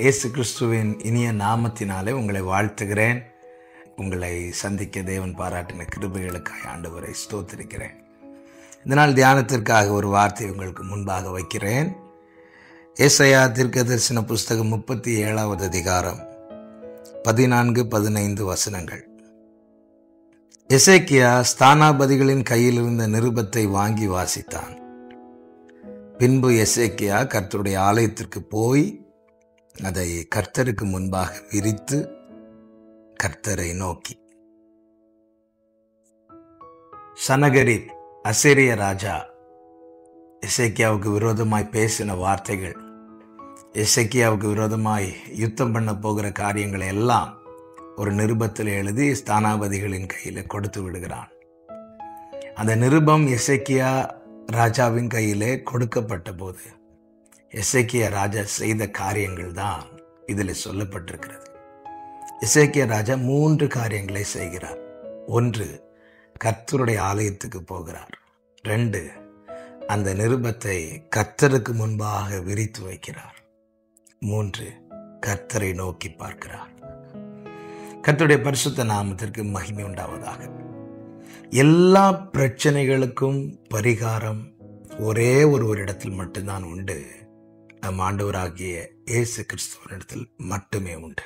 இயேசு கிறிஸ்துவின் இனிய நாமத்தினாலே உங்களை வாழ்த்துகிறேன். உங்களை சந்திக்க தேவன் பாராட்டின கிருபைகளுக்காக ஆண்டவரை ஸ்தோத்திரிக்கிறேன். இந்த நாள் தியானத்திற்காக ஒரு வார்த்தை உங்களுக்கு முன்பாக வைக்கிறேன். ஏசாயா தீர்க்கதரிசன புஸ்தகம் 37வது அதிகாரம் 14-15 வசனங்கள். எசேக்கியா ஸ்தானாபதிகளின் கையில் இருந்த நிருபத்தை வாங்கி வாசித்தான். பின்பு எசேக்கியா கர்த்தருடைய ஆலயத்திற்கு போய் அதை கர்த்தருக்கு முன்பாக விரித்து கர்த்தரை நோக்கி, சனகரிப் அசீரிய ராஜா எசேக்கியாவுக்கு விரோதமாய் பேசின வார்த்தைகள், எசேக்கியாவுக்கு விரோதமாய் யுத்தம் பண்ண போகிற காரியங்களை எல்லாம் ஒரு நிருபத்தில் எழுதி ஸ்தானாபதிகளின் கையில் கொடுத்து விடுகிறான். அந்த நிருபம் எசேக்கியா ராஜாவின் கையிலே கொடுக்கப்பட்ட போது எசேக்கியா ராஜா செய்த காரியங்கள் தான் இதில் சொல்லப்பட்டிருக்கிறது. எசேக்கியா ராஜா 3 காரியங்களை செய்கிறார். 1, கர்த்தருடைய ஆலயத்துக்கு போகிறார். 2, அந்த நிருபத்தை கர்த்தருக்கு முன்பாக விரித்து வைக்கிறார். 3, கர்த்தரை நோக்கி பார்க்கிறார். கர்த்தருடைய பரிசுத்த நாமத்திற்கு மகிமை உண்டாவதாக. எல்லா பிரச்சனைகளுக்கும் பரிகாரம் ஒரே ஒரு இடத்தில் மட்டும்தான் உண்டு. நம் ஆண்டவராகிய இயேசு கிறிஸ்துவனிடத்தில் மட்டுமே உண்டு.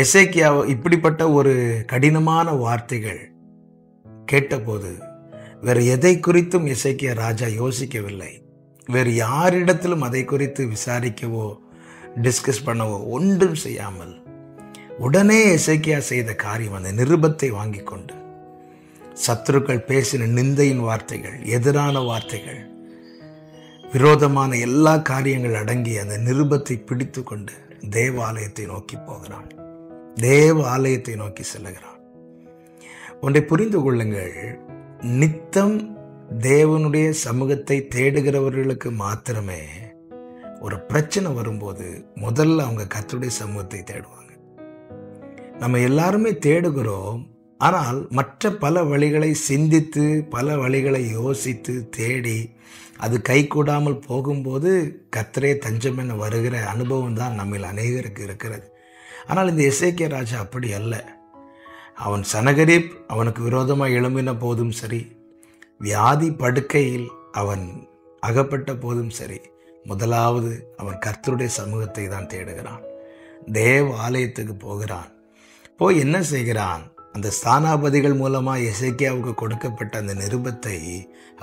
எசேக்கியா இப்படிப்பட்ட ஒரு கடினமான வார்த்தைகள் கேட்டபோது வேறு எதை குறித்தும் எசேக்கியா ராஜா யோசிக்கவில்லை. வேறு யாரிடத்திலும் அதை குறித்து விசாரிக்கவோ டிஸ்கஸ் பண்ணவோ ஒன்றும் செய்யாமல் உடனே எசேக்கியா செய்த காரியம் அந்த நிருபத்தை வாங்கி கொண்டு சத்துருக்கள் பேசின நிந்தையின் வார்த்தைகள், எதிரான வார்த்தைகள், விரோதமான எல்லா காரியங்கள் அடங்கிய அந்த நிருபத்தை பிடித்து கொண்டு தேவாலயத்தை நோக்கி போகிறான். தேவ ஆலயத்தை நோக்கி செல்லுகிறான். ஒன்றை புரிந்து கொள்ளுங்கள், நித்தம் தேவனுடைய சமூகத்தை தேடுகிறவர்களுக்கு மாத்திரமே ஒரு பிரச்சனை வரும்போது முதல்ல அவங்க கர்த்தருடைய சமூகத்தை தேடுவாங்க. நம்ம எல்லாருமே தேடுகிறோம். ஆனால் மற்ற பல வழிகளை சிந்தித்து, பல வழிகளை யோசித்து தேடி அது கைகூடாமல் போகும்போது கர்த்தரே தஞ்சம் என வருகிற அனுபவம் தான் நம்மில் அநேகருக்கு இருக்கிறது. ஆனால் இந்த எசேக்கியா ராஜா அப்படி அல்ல. அவன் சனகரிப் அவனுக்கு விரோதமாக எழும்பின போதும் சரி, வியாதி படுக்கையில் அவன் அகப்பட்ட போதும் சரி, முதலாவது அவன் கர்த்தருடைய சமூகத்தை தான் தேடுகிறான். தேவ ஆலயத்துக்கு போகிறான். போய் என்ன செய்கிறான்? அந்த ஸ்தானாபதிகள் மூலமாக எசேக்கியாவுக்கு கொடுக்கப்பட்ட அந்த நிருபத்தை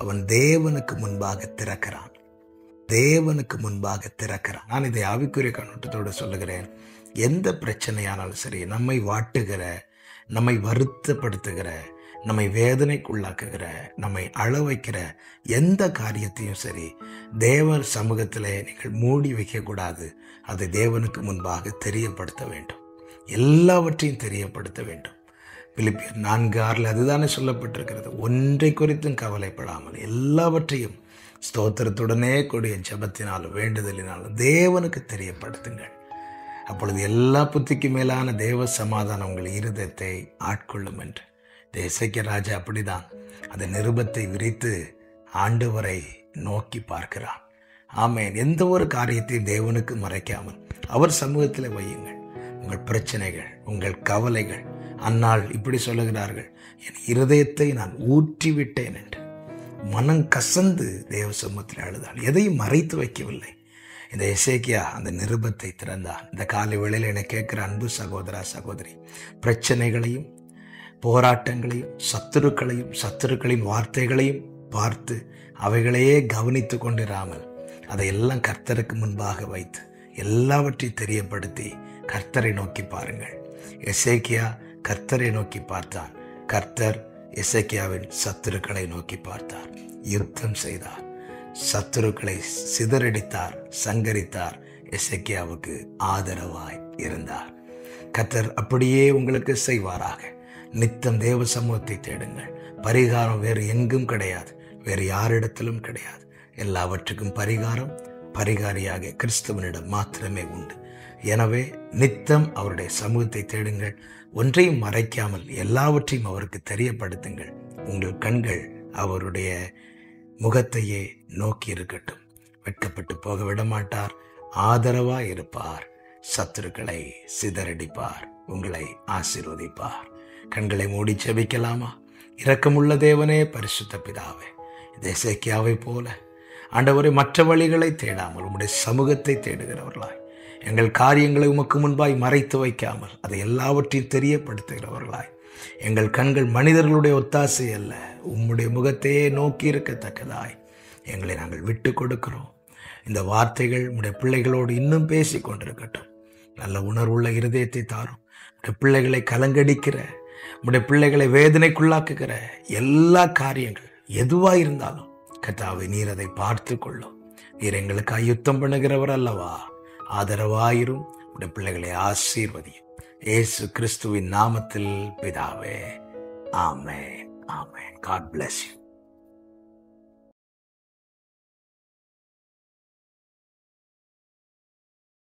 அவன் தேவனுக்கு முன்பாக திறக்கிறான். தேவனுக்கு முன்பாக திறக்கிறான். நான் இதை ஆவிக்குரிய கண்ணோட்டத்தோடு சொல்லுகிறேன். எந்த பிரச்சனையானாலும் சரி, நம்மை வாட்டுகிற, நம்மை வருத்தப்படுத்துகிற, நம்மை வேதனைக்குள்ளாக்குகிற, நம்மை அழ வைக்கிற எந்த காரியத்தையும் சரி, தேவ சமூகத்திலே நீங்கள் மூடி வைக்கக்கூடாது. அதை தேவனுக்கு முன்பாக தெரியப்படுத்த வேண்டும். எல்லாவற்றையும் தெரியப்படுத்த வேண்டும். பிலிப்பியர் 4:6 அதுதானே சொல்லப்பட்டிருக்கிறது. ஒன்றை குறித்தும் கவலைப்படாமல் எல்லாவற்றையும் ஸ்தோத்திரத்துடனே கூடிய ஜெபத்தினாலும் வேண்டுதலினாலும் தேவனுக்கு தெரியப்படுத்துங்கள். அப்பொழுது எல்லா புத்திக்கு மேலான தேவ சமாதானம் உங்கள் இருதயத்தை ஆட்கொள்ளும் என்று. எசேக்கியா ராஜா அப்படிதான் அந்த நிருபத்தை விரித்து ஆண்டவரை நோக்கி பார்க்கிறான். ஆமென். எந்த ஒரு காரியத்தையும் தேவனுக்கு மறைக்காமல் அவர் சமூகத்தில் வையுங்கள். உங்கள் பிரச்சனைகள், உங்கள் கவலைகள். அந்நாள் இப்படி சொல்லுகிறார்கள், என் இருதயத்தை நான் ஊற்றிவிட்டேன் என்று மனம் கசந்து தேவ சமூகத்தில் அழுதாள். எதையும் மறைத்து வைக்கவில்லை. இந்த எசேக்கியா அந்த நிருபத்தை திறந்தான். இந்த காலை வேளையில் என கேட்கிற அன்பு சகோதரா சகோதரி, பிரச்சனைகளையும் போராட்டங்களையும் சத்துருக்களின் வார்த்தைகளையும் பார்த்து அவைகளையே கவனித்து கொண்டிராமல் அதையெல்லாம் கர்த்தருக்கு முன்பாக வைத்து எல்லாவற்றையும் தெரியப்படுத்தி கர்த்தரை நோக்கி பாருங்கள். எசேக்கியா கர்த்தரை நோக்கி பார்த்தான். கர்த்தர் எசேக்கியாவின் சத்துருக்களை நோக்கி பார்த்தார். யுத்தம் செய்தார். சத்துருக்களை சிதறடித்தார், சங்கரித்தார். எசேக்கியாவுக்கு ஆதரவாய் இருந்தார். கர்த்தர் அப்படியே உங்களுக்கு செய்வாராக. நித்தம் தேவ சமூகத்தை தேடுங்கள். பரிகாரம் வேறு எங்கும் கிடையாது, வேறு யாரிடத்திலும் கிடையாது. எல்லாவற்றுக்கும் பரிகாரியாக கிறிஸ்துவனிடம் மாத்திரமே உண்டு. எனவே நித்தம் அவருடைய சமூகத்தை தேடுங்கள். ஒன்றையும் மறைக்காமல் எல்லாவற்றையும் அவருக்கு தெரியப்படுத்துங்கள். உங்கள் கண்கள் அவருடைய முகத்தையே நோக்கி இருக்கட்டும். வெட்கப்பட்டு போக விடமாட்டார். ஆதரவாய் இருப்பார். சத்துருக்களை சிதறடிப்பார். உங்களை ஆசீர்வதிப்பார். கண்களை மூடி ஜெபிக்கலாமா? இரக்கமுள்ள தேவனே, பரிசுத்த பிதாவே, எசேக்கியாவை போல ஆண்டவரே மற்ற வழிகளை தேடாமல் உம்முடைய சமூகத்தை தேடுகிறவர்களாய், எங்கள் காரியங்களை உமக்கு முன்பாய் மறைத்து வைக்காமல் அதை எல்லாவற்றையும் தெரியப்படுத்துகிறவர்களாய், எங்கள் கண்கள் மனிதர்களுடைய ஒத்தாசை அல்ல, உம்முடைய முகத்தையே நோக்கி இருக்கத்தக்கதாய் எங்களை நாங்கள் விட்டு கொடுக்கிறோம். இந்த வார்த்தைகள் உம்முடைய பிள்ளைகளோடு இன்னும் பேசி கொண்டிருக்கட்டும். நல்ல உணர்வுள்ள இருதயத்தை தாரும். உடைய பிள்ளைகளை கலங்கடிக்கிற, உடைய பிள்ளைகளை வேதனைக்குள்ளாக்குகிற எல்லா காரியங்கள் எதுவாக இருந்தாலும் கர்த்தாவே, நீர் அதை பார்த்து கொள்ளும். நீர் எங்களுக்கு யுத்தம் பண்ணுகிறவர் அல்லவா? ஆதரவாயிரும். உடைய பிள்ளைகளை ஆசீர்வதியும். இயேசு கிறிஸ்துவின் நாமத்தில் பிதாவே, ஆமென். ஆமென். God bless you.